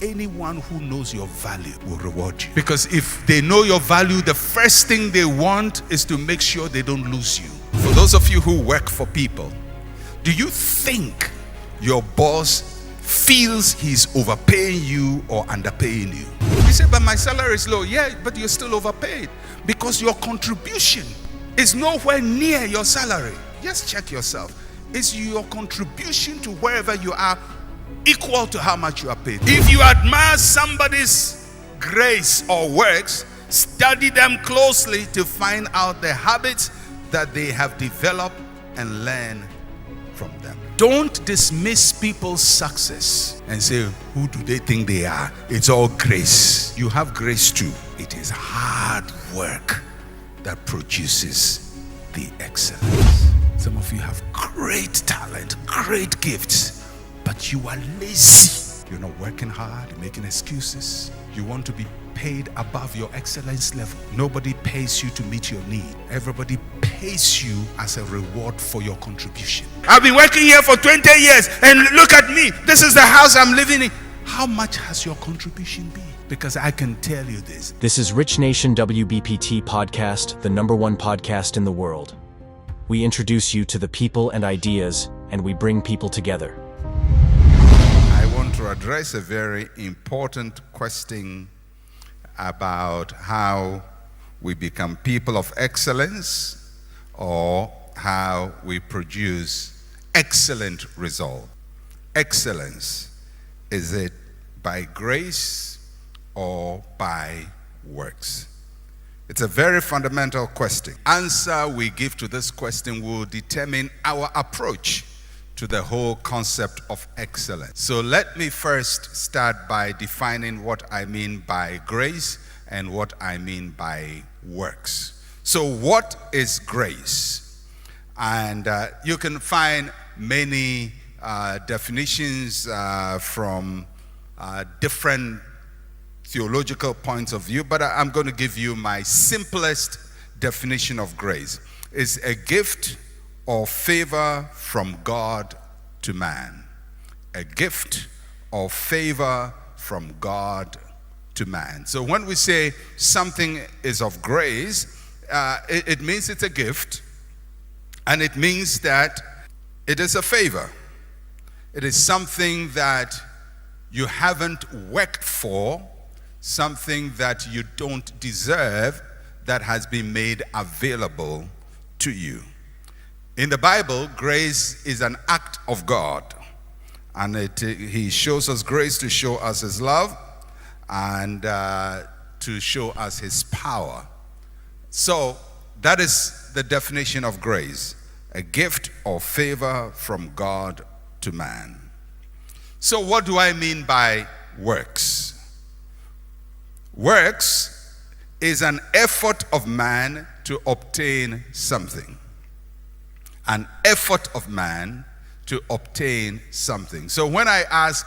anyone who knows your value will reward you. Because if they know your value, the first thing they want is to make sure they don't lose you. For those of you who work for people, do you think your boss feels he's overpaying you or underpaying you? You say, but my salary is low. Yeah, but you're still overpaid because your contribution is nowhere near your salary. Just check yourself. Is your contribution to wherever you are equal to how much you are paid? If you admire somebody's grace or works, study them closely to find out the habits that they have developed and learn from them. Don't dismiss people's success and say, who do they think they are? It's all grace. You have grace too. It is hard work that produces the excellence. Some of you have great talent, great gifts, but you are lazy. You're not working hard, you're making excuses. You want to be paid above your excellence level. Nobody pays you to meet your need. Everybody pays you as a reward for your contribution. I've been working here for 20 years and look at me. This is the house I'm living in. How much has your contribution been? Because I can tell you this. This is RichNation WBPT Podcast, the #1 podcast in the world. We introduce you to the people and ideas, and we bring people together. I want to address a very important question about how we become people of excellence or how we produce excellent results. Excellence, is it by grace or by works? It's a very fundamental question. Answer we give to this question will determine our approach to the whole concept of excellence. So let me first start by defining what I mean by grace and what I mean by works. So what is grace? And you can find many definitions from different theological points of view, but I'm going to give you my simplest definition of grace. It's a gift or favor from God to man. A gift or favor from God to man. So when we say something is of grace, it means it's a gift, and it means that it is a favor. It is something that you haven't worked for, something that you don't deserve, that has been made available to you. In the Bible, grace is an act of God, and He shows us grace to show us His love and to show us His power. So that is the definition of grace, a gift or favor from God to man. So what do I mean by works? Works is an effort of man to obtain something. An effort of man to obtain something. So when I ask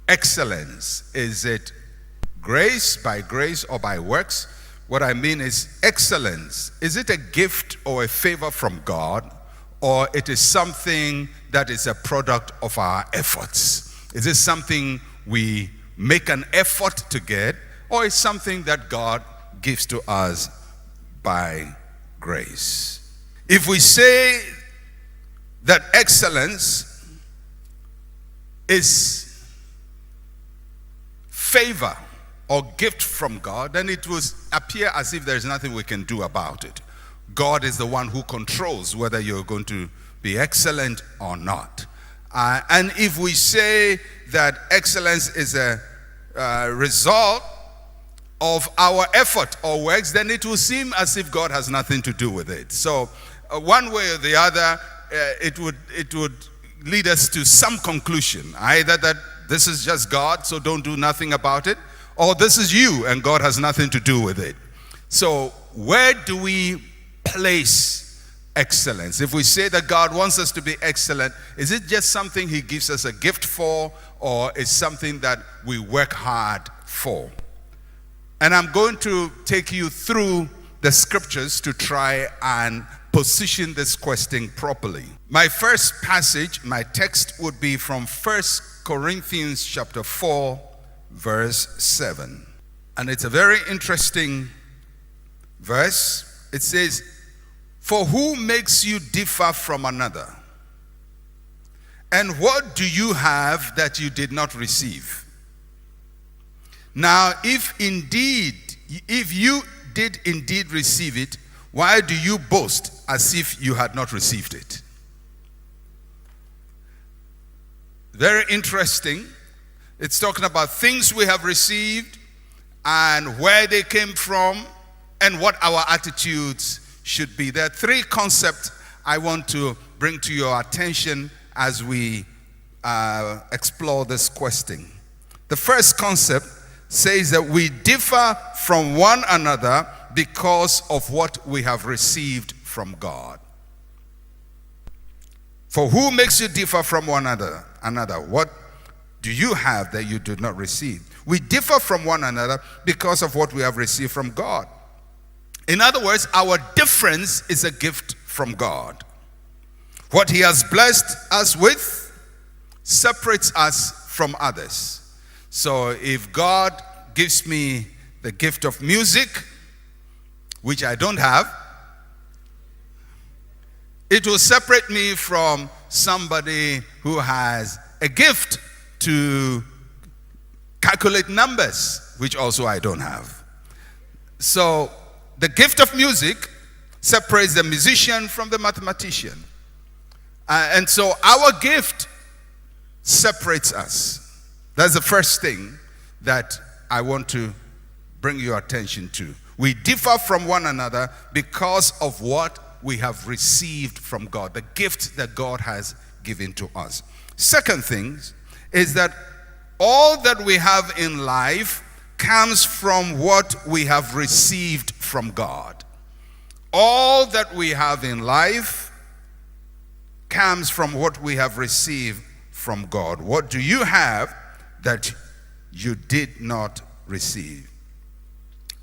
excellence, is it grace, by grace, or by works? What I mean is excellence. Is it a gift or a favor from God, or it is something that is a product of our efforts? Is it something we make an effort to get, or is something that God gives to us by grace? If we say that excellence is favor or gift from God, then it will appear as if there is nothing we can do about it. God is the one who controls whether you're going to be excellent or not. And if we say that excellence is a result of our effort or works, then it will seem as if God has nothing to do with it. So one way or the other, it would lead us to some conclusion, either that this is just God, so don't do nothing about it, or this is you and God has nothing to do with it. So where do we place excellence? If we say that God wants us to be excellent, is it just something He gives us a gift for, or is something that we work hard for? And I'm going to take you through the scriptures to try and position this question properly. My first passage, my text would be from 1 Corinthians chapter 4, verse 7. And it's a very interesting verse. It says, "For who makes you differ from another? And what do you have that you did not receive? Now, if you did indeed receive it, why do you boast as if you had not received it?" Very interesting. It's talking about things we have received and where they came from and what our attitudes should be. There are three concepts I want to bring to your attention as we explore this question. The first concept says that we differ from one another because of what we have received from God. For who makes you differ from one another? What do you have that you did not receive? We differ from one another because of what we have received from God. In other words, our difference is a gift from God. What He has blessed us with separates us from others. So if God gives me the gift of music, which I don't have, it will separate me from somebody who has a gift to calculate numbers, which also I don't have. So the gift of music separates the musician from the mathematician. And so our gift separates us. That's the first thing that I want to bring your attention to. We differ from one another because of what we have received from God, the gift that God has given to us. Second thing is that all that we have in life comes from what we have received from God. All that we have in life comes from what we have received from God. What do you have that you did not receive?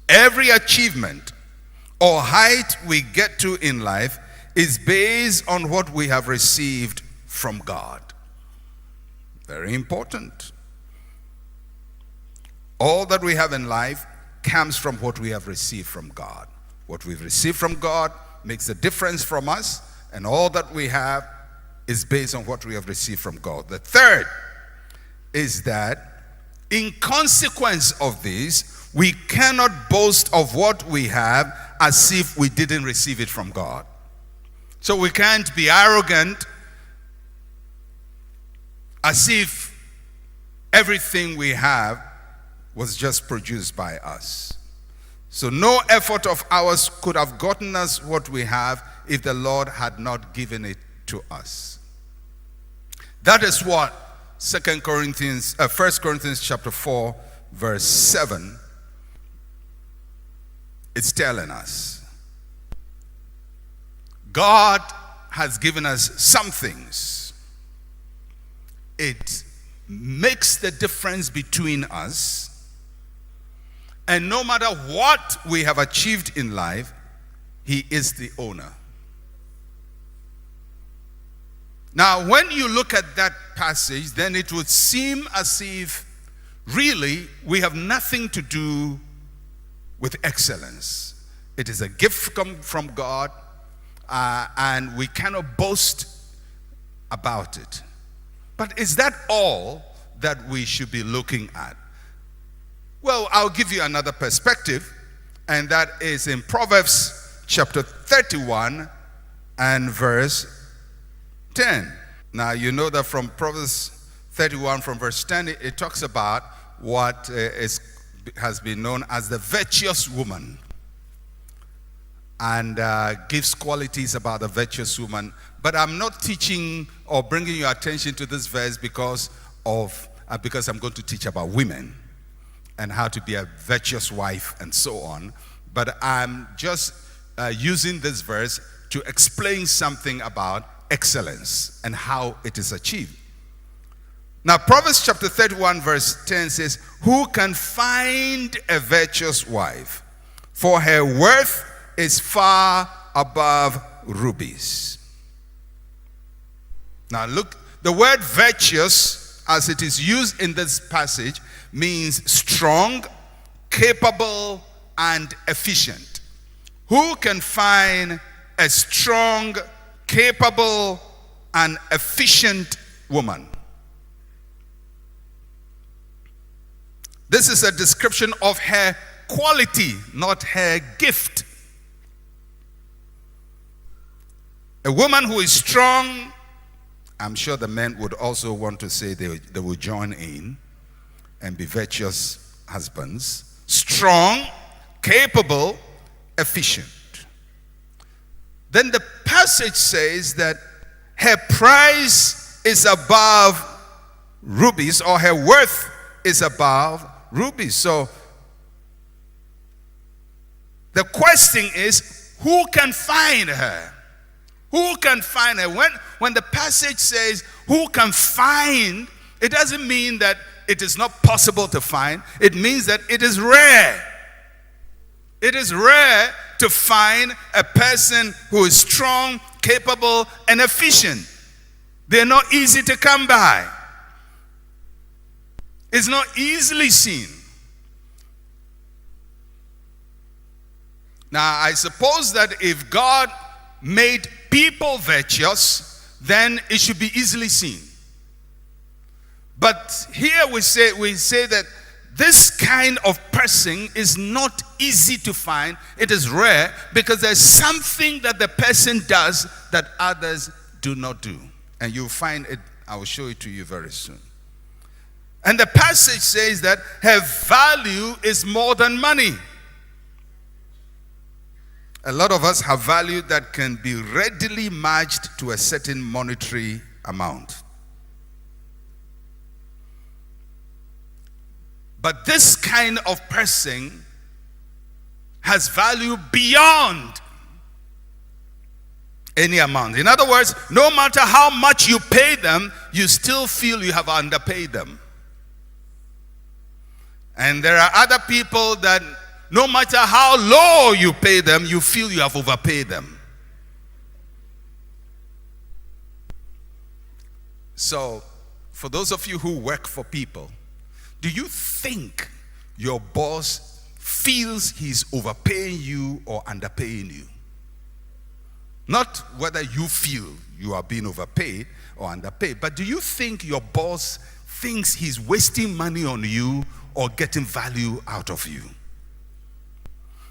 Every achievement or height we get to in life is based on what we have received from God. Very important. All that we have in life comes from what we have received from God. What we've received from God makes a difference from us, and all that we have is based on what we have received from God. The third is that in consequence of this, we cannot boast of what we have as if we didn't receive it from God. So we can't be arrogant as if everything we have was just produced by us. So no effort of ours could have gotten us what we have if the Lord had not given it to us. That is what 1 Corinthians chapter 4 verse 7 it's telling us. God has given us some things. It makes the difference between us. And no matter what we have achieved in life, He is the owner. Now, when you look at that passage, then it would seem as if really we have nothing to do with excellence. It is a gift from God, and we cannot boast about it. But is that all that we should be looking at? Well, I'll give you another perspective, and that is in Proverbs chapter 31 and verse 10. Now, you know that from Proverbs 31 from verse 10, it talks about what has been known as the virtuous woman, and gives qualities about the virtuous woman. But I'm not teaching or bringing your attention to this verse because I'm going to teach about women and how to be a virtuous wife and so on. But I'm just using this verse to explain something about excellence and how it is achieved. Now, Proverbs chapter 31 verse 10 says, "Who can find a virtuous wife? For her worth is far above rubies." Now look, the word virtuous, as it is used in this passage, means strong, capable, and efficient. Who can find a strong, capable, and efficient woman? This is a description of her quality, not her gift. A woman who is strong, I'm sure the men would also want to say they will join in and be virtuous husbands. Strong, capable, efficient. Then the passage says that her price is above rubies, or her worth is above rubies. So the question is, who can find her? Who can find her? When the passage says who can find, it doesn't mean that it is not possible to find. It means that it is rare. It is rare to find a person who is strong, capable, and efficient. They're not easy to come by. It's not easily seen. Now, I suppose that if God made people virtuous, then it should be easily seen. But here we say that this kind of person is not easy to find. It is rare because there's something that the person does that others do not do. And you'll find it, I will show it to you very soon. And the passage says that her value is more than money. A lot of us have value that can be readily matched to a certain monetary amount. But this kind of person has value beyond any amount. In other words, no matter how much you pay them, you still feel you have underpaid them. And there are other people that no matter how low you pay them, you feel you have overpaid them. So, for those of you who work for people, do you think your boss feels he's overpaying you or underpaying you? Not whether you feel you are being overpaid or underpaid, but do you think your boss thinks he's wasting money on you or getting value out of you?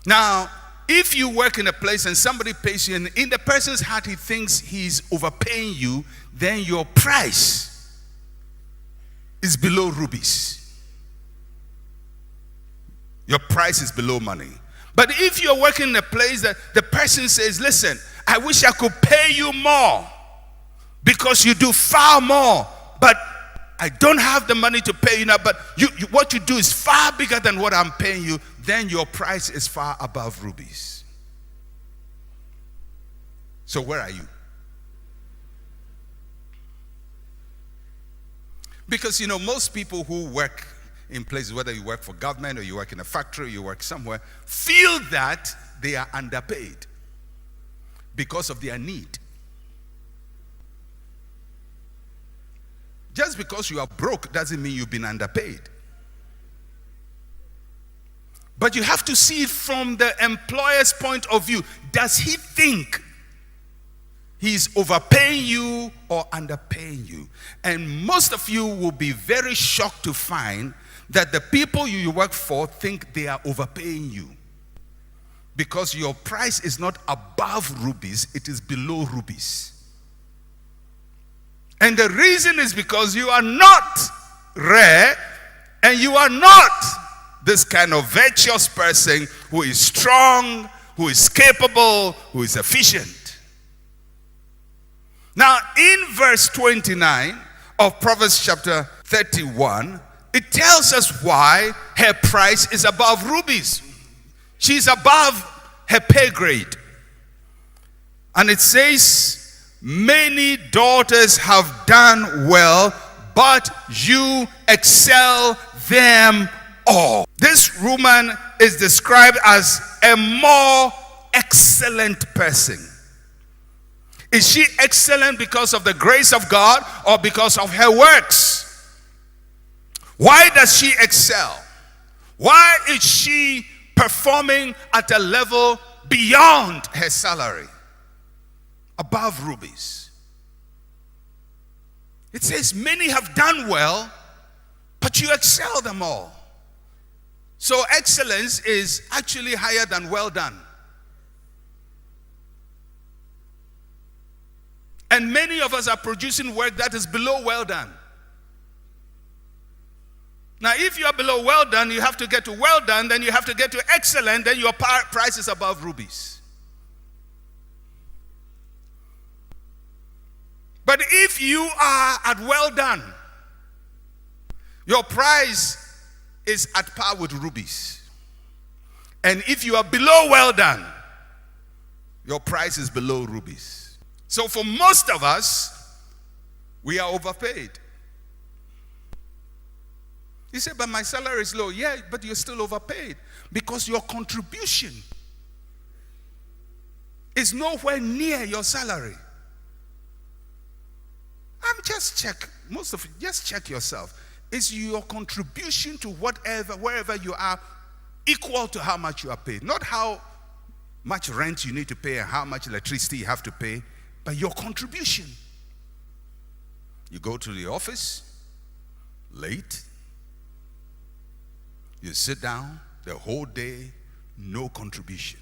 Now, if you work in a place and somebody pays you, and in the person's heart he thinks he's overpaying you, then your price is below rubies. Your price is below money. But if you're working in a place that the person says, listen, I wish I could pay you more because you do far more, but I don't have the money to pay you now, but what you do is far bigger than what I'm paying you, then your price is far above rubies. So where are you? Because, most people who work in places, whether you work for government or you work in a factory, you work somewhere, feel that they are underpaid because of their need. Just because you are broke doesn't mean you've been underpaid. But you have to see it from the employer's point of view. Does he think he's overpaying you or underpaying you? And most of you will be very shocked to find that the people you work for think they are overpaying you. Because your price is not above rubies, it is below rubies. And the reason is because you are not rare and you are not this kind of virtuous person who is strong, who is capable, who is efficient. Now, in verse 29 of Proverbs chapter 31, it tells us why her price is above rubies. She's above her pay grade. And it says, many daughters have done well, but you excel them all. This woman is described as a more excellent person. Is she excellent because of the grace of God or because of her works? Why does she excel? Why is she performing at a level beyond her salary, above rubies? It says many have done well, but you excel them all. So excellence is actually higher than well done. And many of us are producing work that is below well done. Now, if you are below well done, you have to get to well done, then you have to get to excellent, then your price is above rubies. But if you are at well done, your price is at par with rubies. And if you are below well done, your price is below rubies. So for most of us, we are overpaid. You say, but my salary is low. Yeah, but you're still overpaid because your contribution is nowhere near your salary. Just check yourself. Is your contribution to wherever you are, equal to how much you are paid? Not how much rent you need to pay and how much electricity you have to pay, but your contribution. You go to the office late, you sit down the whole day, no contribution.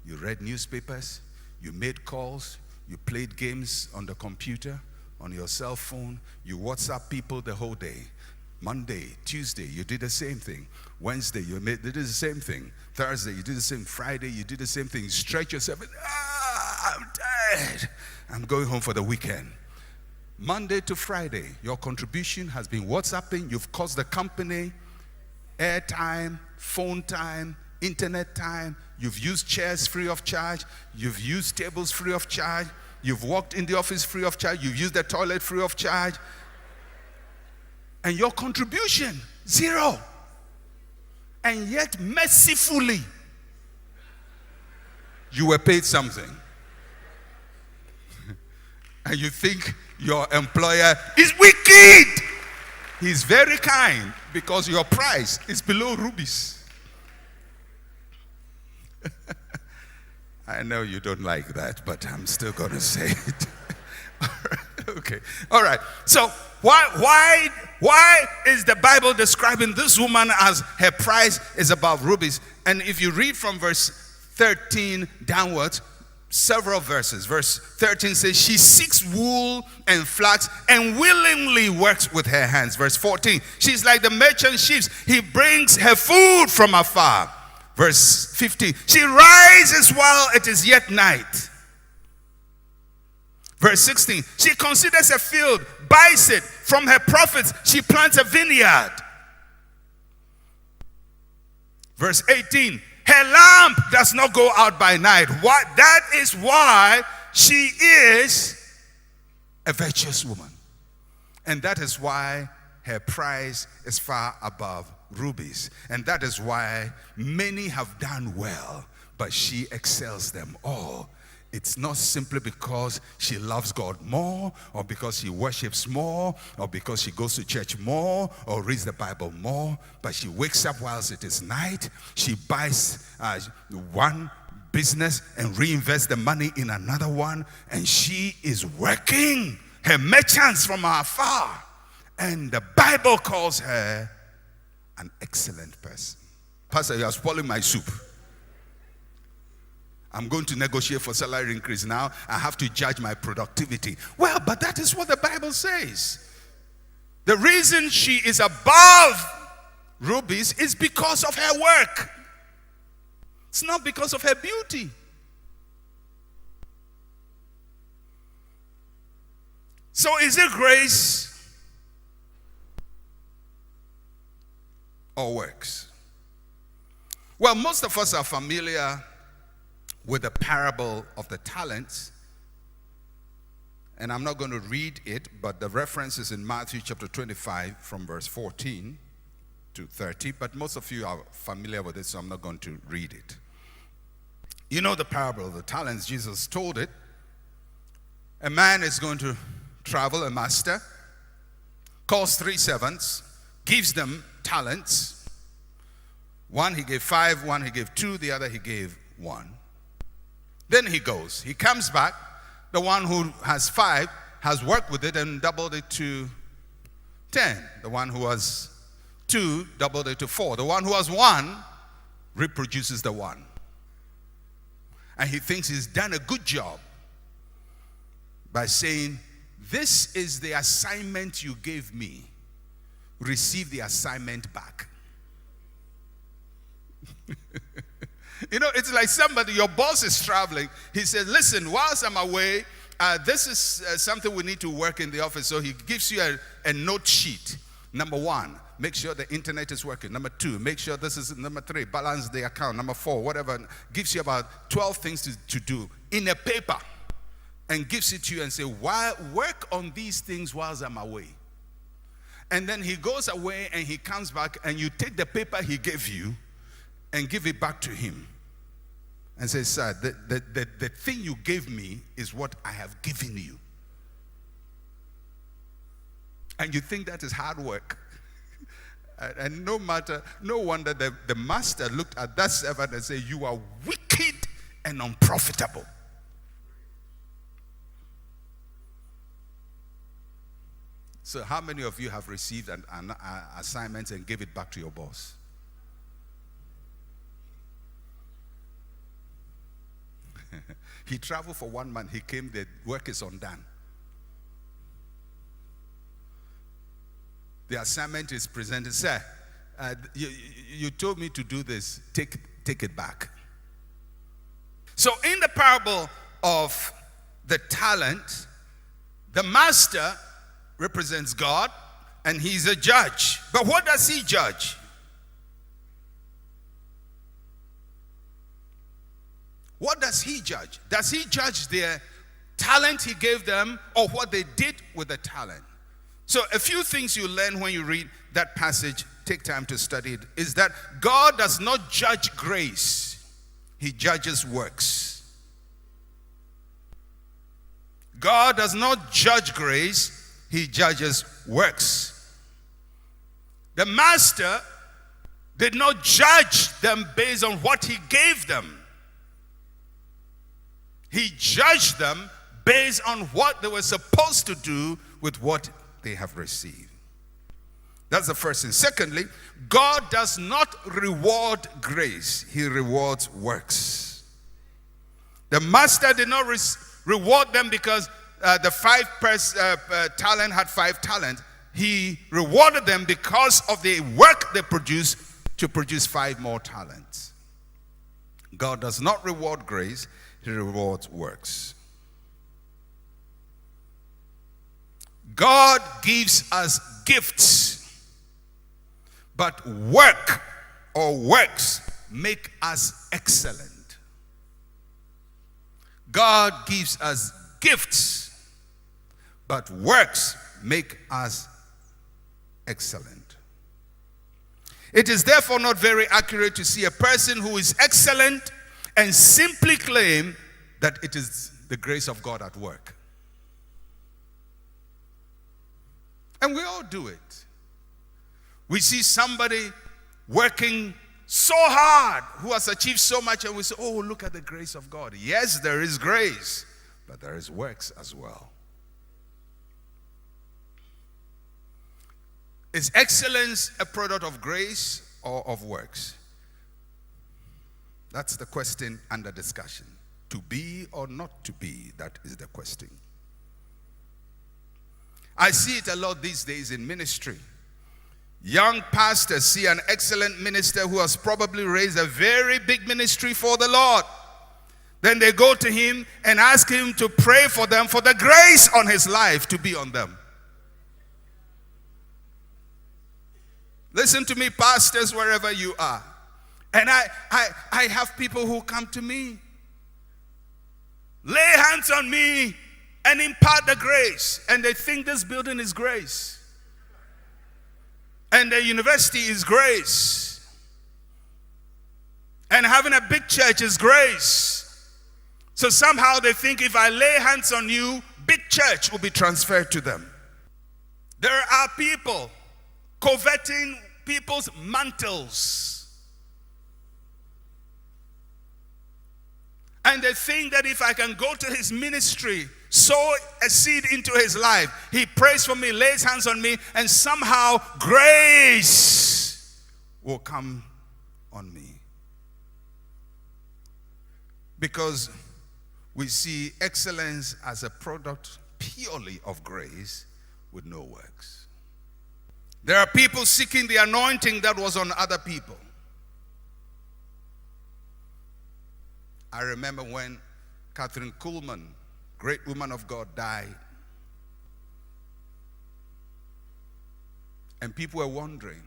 You read newspapers, you made calls, you played games on the computer, on your cell phone, you WhatsApp people the whole day. Monday, Tuesday, you did the same thing. Wednesday, you did the same thing. Thursday, you did the same. Friday, you did the same thing. You stretch yourself. I'm tired. I'm going home for the weekend. Monday to Friday, your contribution has been WhatsApping. You've cost the company airtime, phone time, internet time. You've used chairs free of charge. You've used tables free of charge. You've walked in the office free of charge. You've used the toilet free of charge. And your contribution, zero. And yet, mercifully, you were paid something. And you think your employer is wicked. He's very kind because your price is below rubies. I know you don't like that, but I'm still going to say it. All right, okay. All right. So why is the Bible describing this woman as her price is above rubies? And if you read from verse 13 downwards, several verses. Verse 13 says, she seeks wool and flax and willingly works with her hands. Verse 14, she's like the merchant ships. He brings her food from afar. Verse 15, she rises while it is yet night. Verse 16, she considers a field, buys it. From her profits, she plants a vineyard. Verse 18, her lamp does not go out by night. That is why she is a virtuous woman. And that is why her price is far above rubies. And that is why many have done well, but she excels them all. It's not simply because she loves God more, or because she worships more, or because she goes to church more, or reads the Bible more, but she wakes up whilst it is night. She buys one business and reinvests the money in another one, and she is working her merchants from afar. And the Bible calls her an excellent person. Pastor, you are spoiling my soup. I'm going to negotiate for salary increase now. I have to judge my productivity. Well, but that is what the Bible says. The reason she is above rubies is because of her work. It's not because of her beauty. So is it grace or works? Well, most of us are familiar with the parable of the talents. And I'm not going to read it, but the reference is in Matthew chapter 25 from verse 14 to 30. But most of you are familiar with it, so I'm not going to read it. You know the parable of the talents. Jesus told it. A man is going to travel, a master, calls 3 servants, gives them talents. One he gave 5, one he gave 2, the other he gave 1. Then he goes. He comes back. The one who has 5 has worked with it and doubled it to 10. The one who has 2 doubled it to 4. The one who has 1 reproduces the 1. And he thinks he's done a good job by saying, this is the assignment you gave me. Receive the assignment back. It's like somebody, your boss is traveling. He says, listen, whilst I'm away, this is something we need to work in the office. So he gives you a note sheet. Number 1, make sure the internet is working. Number 2, make sure this is. Number 3, balance the account. Number 4, whatever. Gives you about 12 things to do in a paper. And gives it to you and say, why work on these things whilst I'm away. And then he goes away and he comes back and you take the paper he gave you and give it back to him. And say, sir, the thing you gave me is what I have given you. And you think that is hard work. And no wonder the master looked at that servant and said, you are wicked and unprofitable. So how many of you have received an assignment and gave it back to your boss? He traveled for 1 month. He came, the work is undone. The assignment is presented. Sir, you told me to do this. Take it back. So in the parable of the talent, the master represents God and he's a judge. But what does he judge? What does he judge? Does he judge their talent he gave them or what they did with the talent? So a few things you learn when you read that passage, take time to study it, is that God does not judge grace. He judges works. God does not judge grace. He judges works. The master did not judge them based on what he gave them. He judged them based on what they were supposed to do with what they have received. That's the first thing. Secondly, God does not reward grace. He rewards works. The master did not reward them because the 5 talent had 5 talents. He rewarded them because of the work they produced to produce 5 more talents. God does not reward grace. He rewards works. God gives us gifts, but work or works make us excellent. God gives us gifts, but works make us excellent. It is therefore not very accurate to see a person who is excellent and simply claim that it is the grace of God at work. And we all do it. We see somebody working so hard who has achieved so much and we say, oh, look at the grace of God. Yes, there is grace, but there is works as well. Is excellence a product of grace or of works? That's the question under discussion. To be or not to be, that is the question. I see it a lot these days in ministry. Young pastors see an excellent minister who has probably raised a very big ministry for the Lord. Then they go to him and ask him to pray for them for the grace on his life to be on them. Listen to me, pastors, wherever you are. And I have people who come to me, lay hands on me and impart the grace. And they think this building is grace. And the university is grace. And having a big church is grace. So somehow they think if I lay hands on you, big church will be transferred to them. There are people coveting people's mantles. And they think that if I can go to his ministry, sow a seed into his life, he prays for me, lays hands on me, and somehow grace will come on me. Because we see excellence as a product purely of grace with no works. There are people seeking the anointing that was on other people. I remember when Catherine Kuhlman, great woman of God, died. And people were wondering,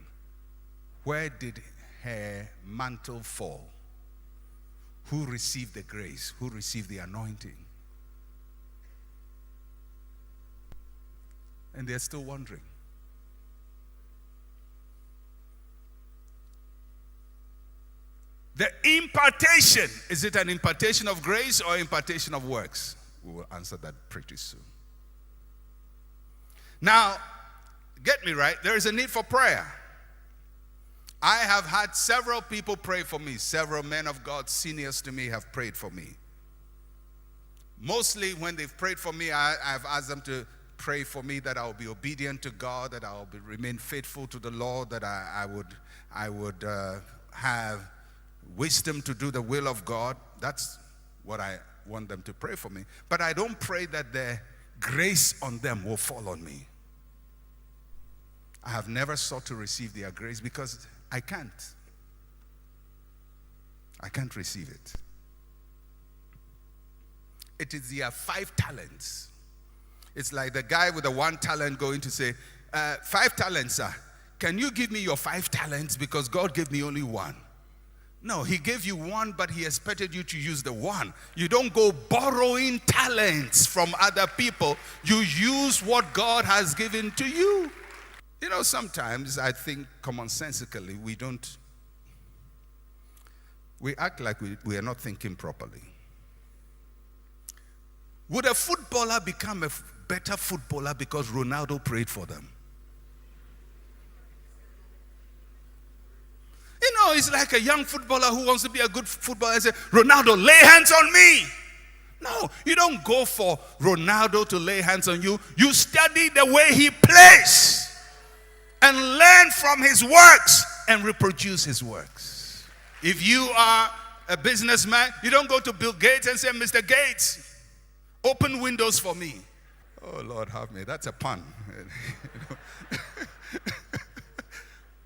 where did her mantle fall? Who received the grace? Who received the anointing? And they're still wondering. The impartation, is it an impartation of grace or impartation of works? We will answer that pretty soon. Now, get me right, there is a need for prayer. I have had several people pray for me. Several men of God, seniors to me, have prayed for me. Mostly when they've prayed for me, I've asked them to pray for me that I will be obedient to God, that I will remain faithful to the Lord, that I would have wisdom to do the will of God. That's what I want them to pray for me. But I don't pray that the grace on them will fall on me. I have never sought to receive their grace because I can't. I can't receive it. It is their 5 talents. It's like the guy with the 1 talent going to say, 5 talents, sir. Can you give me your 5 talents because God gave me only 1? No, he gave you 1, but he expected you to use the 1. You don't go borrowing talents from other people. You use what God has given to you. You know, sometimes I think commonsensically we act like we are not thinking properly. Would a footballer become a better footballer because Ronaldo prayed for them? You know, it's like a young footballer who wants to be a good footballer and say, Ronaldo, lay hands on me. No, you don't go for Ronaldo to lay hands on you. You study the way he plays and learn from his works and reproduce his works. If you are a businessman, you don't go to Bill Gates and say, Mr. Gates, open windows for me. Oh, Lord, have me. That's a pun.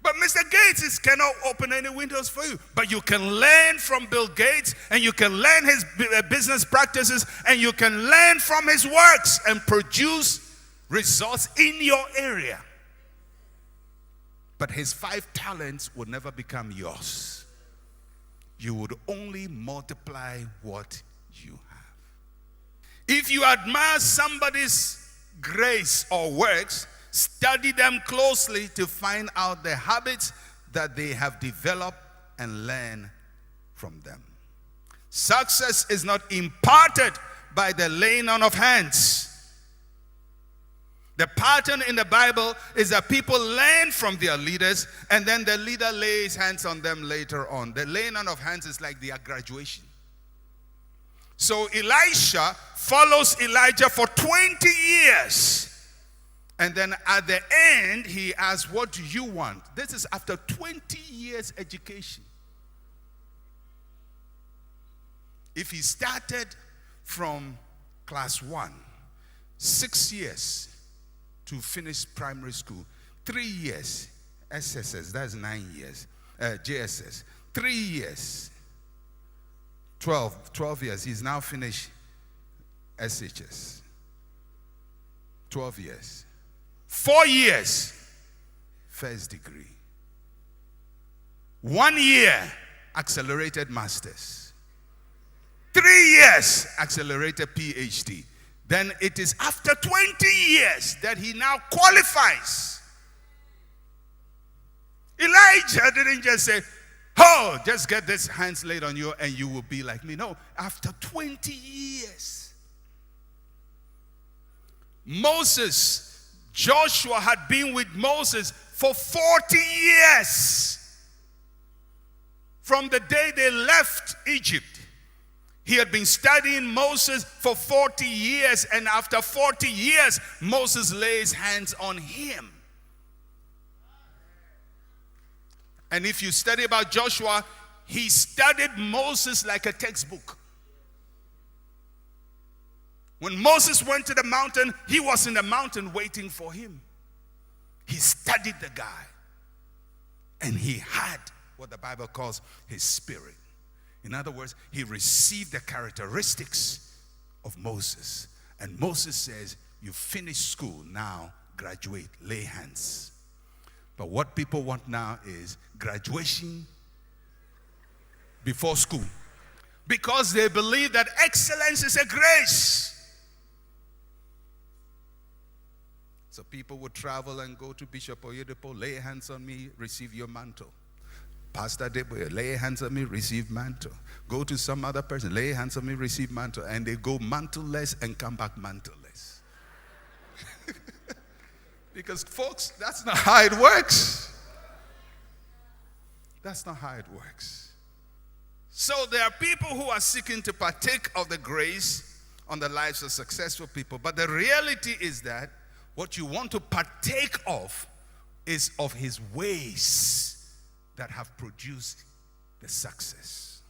But Mr. Gates cannot open any windows for you. But you can learn from Bill Gates, and you can learn his business practices, and you can learn from his works and produce results in your area. But his 5 talents would never become yours. You would only multiply what you have. If you admire somebody's grace or works, study them closely to find out the habits that they have developed and learn from them. Success is not imparted by the laying on of hands. The pattern in the Bible is that people learn from their leaders and then the leader lays hands on them later on. The laying on of hands is like their graduation. So Elisha follows Elijah for 20 years. And then at the end, he asks, what do you want? This is after 20 years education. If he started from class 1, 6 years to finish primary school, 3 years, SSS, that's 9 years, JSS, 3 years, 12 years, he's now finished SHS, 12 years, 4 years, first degree, 1 year, accelerated masters, 3 years, accelerated PhD. Then it is after 20 years that he now qualifies. Elijah didn't just say, oh, just get this hands laid on you and you will be like me. No, after 20 years. Joshua had been with Moses for 40 years. From the day they left Egypt, he had been studying Moses for 40 years, and after 40 years, Moses lays hands on him. And if you study about Joshua, he studied Moses like a textbook. When Moses went to the mountain, he was in the mountain waiting for him. He studied the guy, and he had what the Bible calls his spirit. In other words, he received the characteristics of Moses. And Moses says, you finished school, now graduate, lay hands. But what people want now is graduation before school. Because they believe that excellence is a grace. So people would travel and go to Bishop Oyedepo, lay hands on me, receive your mantle. Pastor Debo, lay hands on me, receive mantle. Go to some other person, lay hands on me, receive mantle. And they go mantleless and come back mantleless. Because folks, that's not how it works. That's not how it works. So there are people who are seeking to partake of the grace on the lives of successful people. But the reality is that what you want to partake of is of his ways that have produced the success.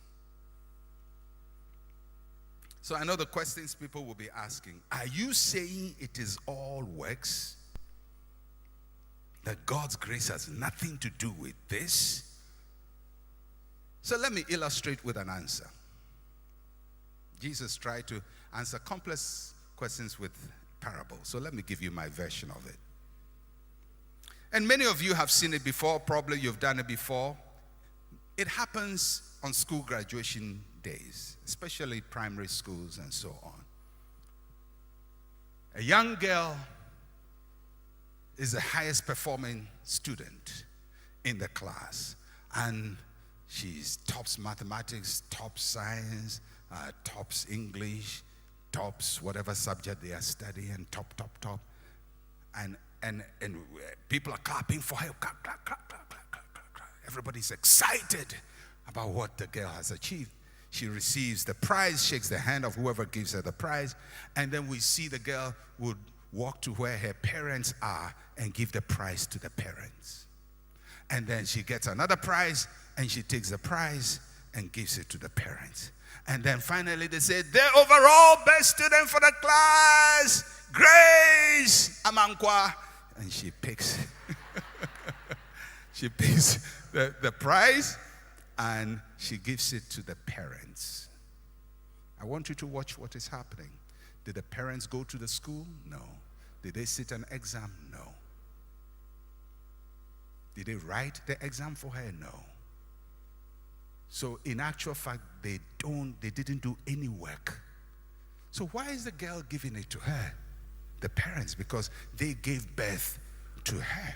So I know the questions people will be asking, are you saying it is all works? That God's grace has nothing to do with this? So let me illustrate with an answer. Jesus tried to answer complex questions with parables. So let me give you my version of it. And many of you have seen it before, probably you've done it before. It happens on school graduation days, especially primary schools and so on. A young girl is the highest performing student in the class, and she's tops mathematics, tops science, tops English, tops whatever subject they are studying, top. And people are clapping for her. Clap, clap, clap, clap, clap, clap, clap, clap. Everybody's excited about what the girl has achieved. She receives the prize, shakes the hand of whoever gives her the prize, and then we see the girl would walk to where her parents are and give the prize to the parents. And then she gets another prize, and she takes the prize and gives it to the parents. And then finally they say, the overall best student for the class, Grace Amankwa. And she picks the prize, and she gives it to the parents. I want you to watch what is happening. Did the parents go to the school? No. Did they sit an exam? No. Did they write the exam for her? No. So in actual fact, they didn't do any work. So why is the girl giving it to her? The parents, because they gave birth to her.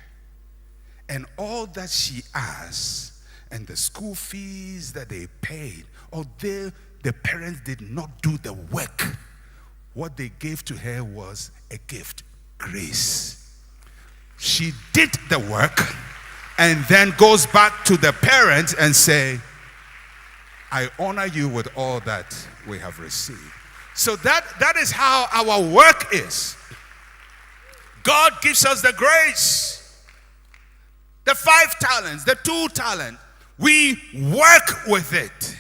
And all that she asked and the school fees that they paid, the parents did not do the work. What they gave to her was a gift, grace. She did the work and then goes back to the parents and say, I honor you with all that we have received. So that is how our work is. God gives us the grace. The 5 talents, the 2 talents, we work with it.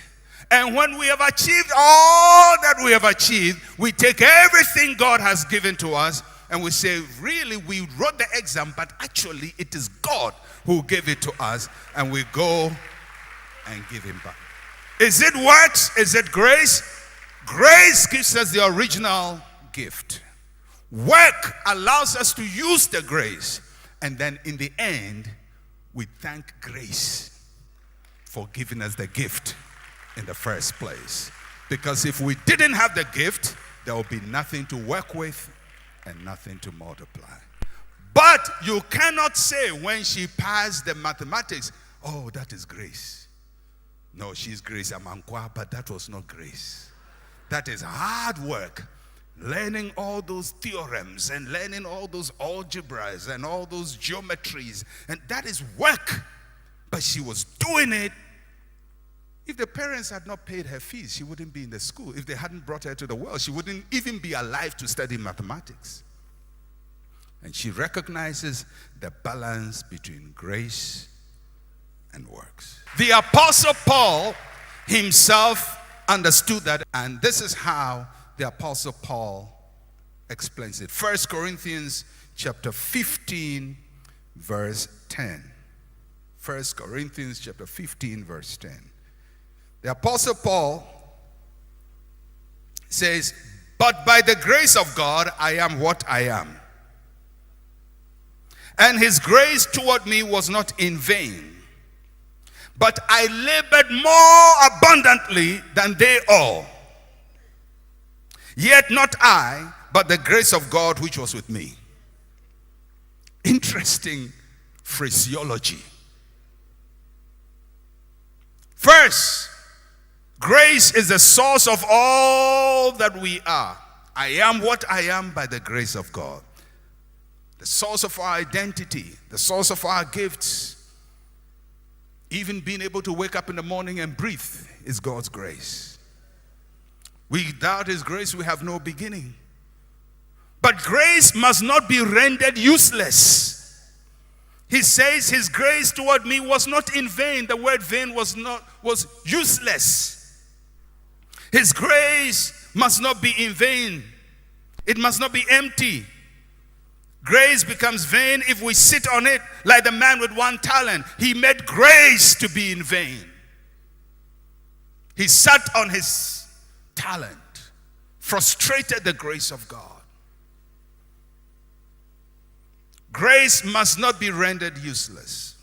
And when we have achieved all that we have achieved, we take everything God has given to us and we say, really, we wrote the exam, but actually it is God who gave it to us, and we go and give him back. Is it works? Is it grace? Grace gives us the original gift. Work allows us to use the grace. And then in the end, we thank grace for giving us the gift in the first place. Because if we didn't have the gift, there would be nothing to work with and nothing to multiply. But you cannot say when she passed the mathematics, oh, that is grace. No, she's Grace Amankwa, but that was not grace. That is hard work. learning all those theorems and learning all those algebras and all those geometries. And that is work. But she was doing it. If the parents had not paid her fees, she wouldn't be in the school. If they hadn't brought her to the world, she wouldn't even be alive to study mathematics. And she recognizes the balance between grace and works. The Apostle Paul himself understood that, and this is how the Apostle Paul explains it. 1 Corinthians chapter 15, verse 10. 1 Corinthians chapter 15, verse 10. The Apostle Paul says, "But by the grace of God, I am what I am. And his grace toward me was not in vain. But I labored more abundantly than they all. Yet not I, but the grace of God which was with me." Interesting phraseology. First, grace is the source of all that we are. I am what I am by the grace of God. The source of our identity, the source of our gifts, even being able to wake up in the morning and breathe is God's grace. Without his grace, we have no beginning. But grace must not be rendered useless. He says his grace toward me was not in vain. The word vain was useless. His grace must not be in vain. It must not be empty. Grace becomes vain if we sit on it like the man with 1 talent. He made grace to be in vain. He sat on his talent, frustrated the grace of God. Grace must not be rendered useless.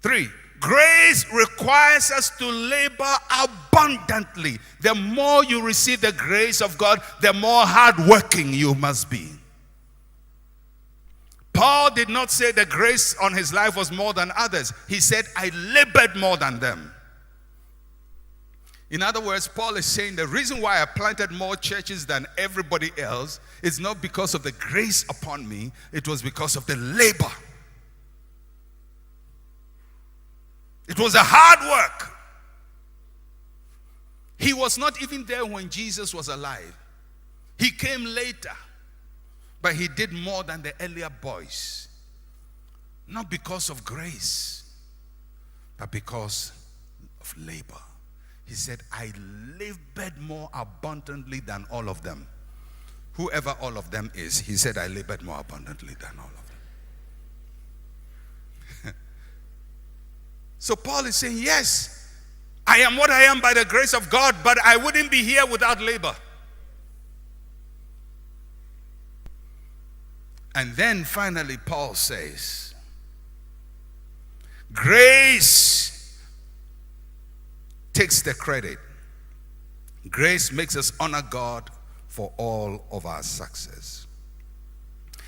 3, grace requires us to labor abundantly. The more you receive the grace of God, the more hardworking you must be. Paul did not say the grace on his life was more than others. He said, I labored more than them. In other words, Paul is saying the reason why I planted more churches than everybody else is not because of the grace upon me, it was because of the labor. It was a hard work. He was not even there when Jesus was alive. He came later, but he did more than the earlier boys. Not because of grace, but because of labor. He said, I labored more abundantly than all of them. Whoever all of them is, he said, I labored more abundantly than all of them. So Paul is saying, yes, I am what I am by the grace of God, but I wouldn't be here without labor. And then finally, Paul says, grace takes the credit. Grace makes us honor God for all of our success.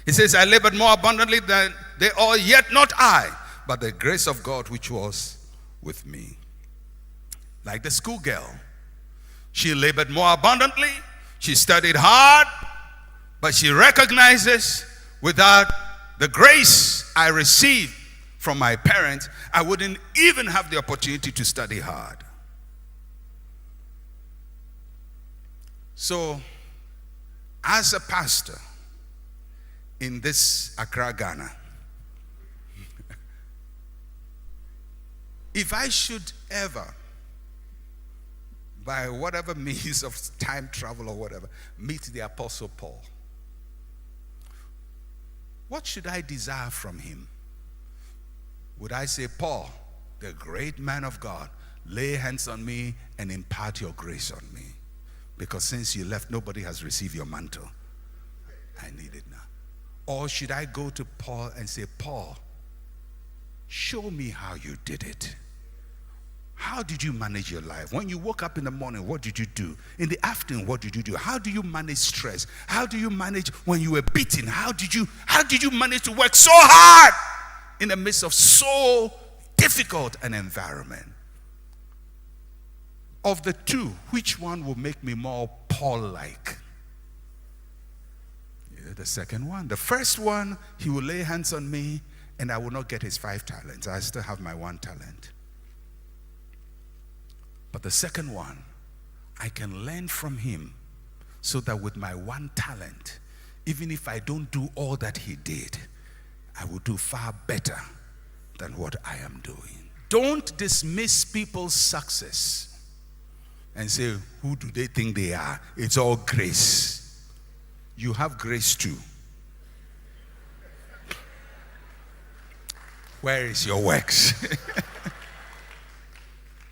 He says, I labored more abundantly than they all, yet not I, but the grace of God which was with me. Like the schoolgirl, she labored more abundantly, she studied hard, but she recognizes without the grace I received from my parents, I wouldn't even have the opportunity to study hard. So, as a pastor in this Accra, Ghana, if I should ever, by whatever means of time travel or whatever, meet the Apostle Paul, what should I desire from him? Would I say, Paul, the great man of God, lay hands on me and impart your grace on me? Because since you left, nobody has received your mantle. I need it now. Or should I go to Paul and say, Paul, show me how you did it. How did you manage your life? When you woke up in the morning, what did you do? In the afternoon, what did you do? How do you manage stress? How do you manage when you were beaten? How did you manage to work so hard in the midst of so difficult an environment? Of the two, which one will make me more Paul-like. The second one. The first one, he will lay hands on me and I will not get his 5 talents. I still have my 1 talent. But the second one, I can learn from him so that with my 1 talent, even if I don't do all that he did, I will do far better than what I am doing. Don't dismiss people's success and say, who do they think they are? It's all grace. You have grace too. Where is your works?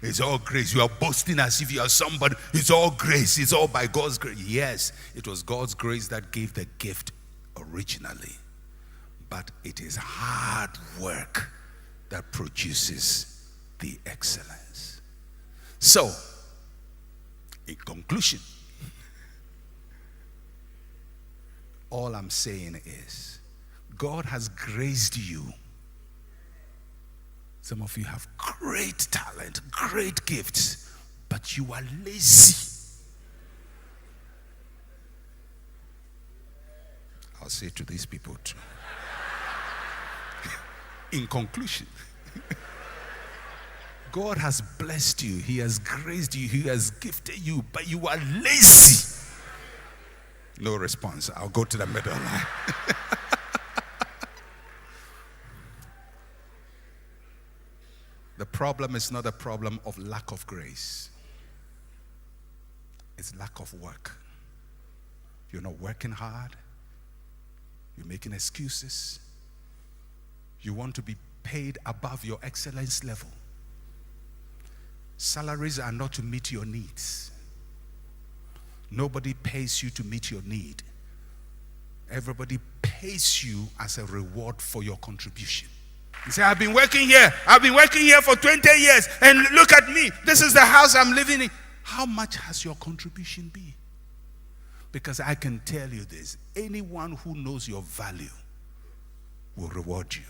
It's all grace. You are boasting as if you are somebody. It's all grace. It's all by God's grace. Yes, it was God's grace that gave the gift originally. But it is hard work that produces the excellence. So, in conclusion, all I'm saying is, God has graced you. Some of you have great talent, great gifts, but you are lazy. I'll say to these people too. In conclusion, God has blessed you, He has graced you, He has gifted you, but you are lazy. No response. I'll go to the middle line. The problem is not a problem of lack of grace. It's lack of work. You're not working hard. You're making excuses. You want to be paid above your excellence level. Salaries are not to meet your needs. Nobody pays you to meet your need. Everybody pays you as a reward for your contribution. You say, I've been working here for 20 years, and look at me. This is the house I'm living in. How much has your contribution been? Because I can tell you this, anyone who knows your value will reward you.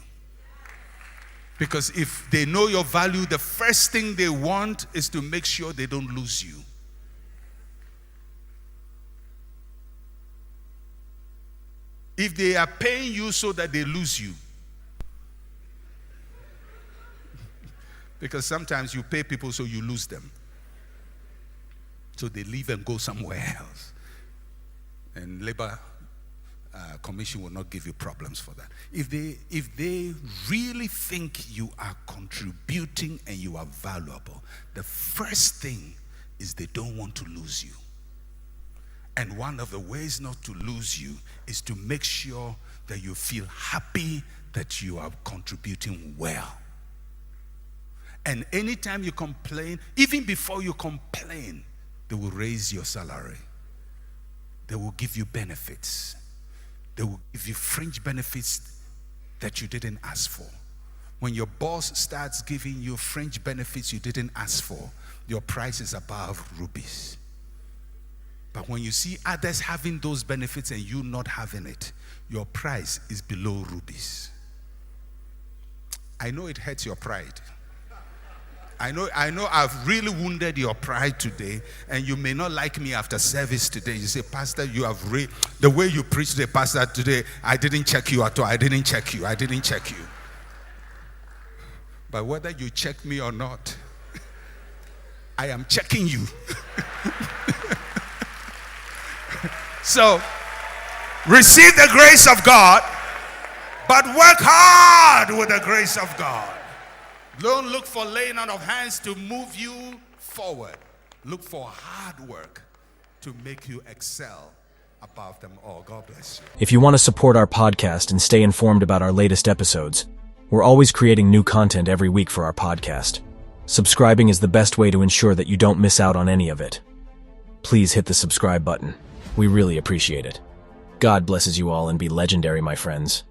Because if they know your value, the first thing they want is to make sure they don't lose you. If they are paying you so that they lose you. Because sometimes you pay people so you lose them. So they leave and go somewhere else. And labor commission will not give you problems for that. If they really think you are contributing and you are valuable, the first thing is they don't want to lose you. And one of the ways not to lose you is to make sure that you feel happy that you are contributing well. And anytime you complain, even before you complain, they will raise your salary. They will give you benefits. They will give you fringe benefits that you didn't ask for. When your boss starts giving you fringe benefits you didn't ask for, your price is above rubies. But when you see others having those benefits and you not having it, your price is below rubies. I know it hurts your pride. I know I've really wounded your pride today, and you may not like me after service today. You say, Pastor, you have the way you preached today, Pastor, today, I didn't check you at all. I didn't check you. But whether you check me or not, I am checking you. So, receive the grace of God, but work hard with the grace of God. Don't look for laying on of hands to move you forward. Look for hard work to make you excel above them all. God bless you. If you want to support our podcast and stay informed about our latest episodes, we're always creating new content every week for our podcast. Subscribing is the best way to ensure that you don't miss out on any of it. Please hit the subscribe button. We really appreciate it. God blesses you all and be legendary, my friends.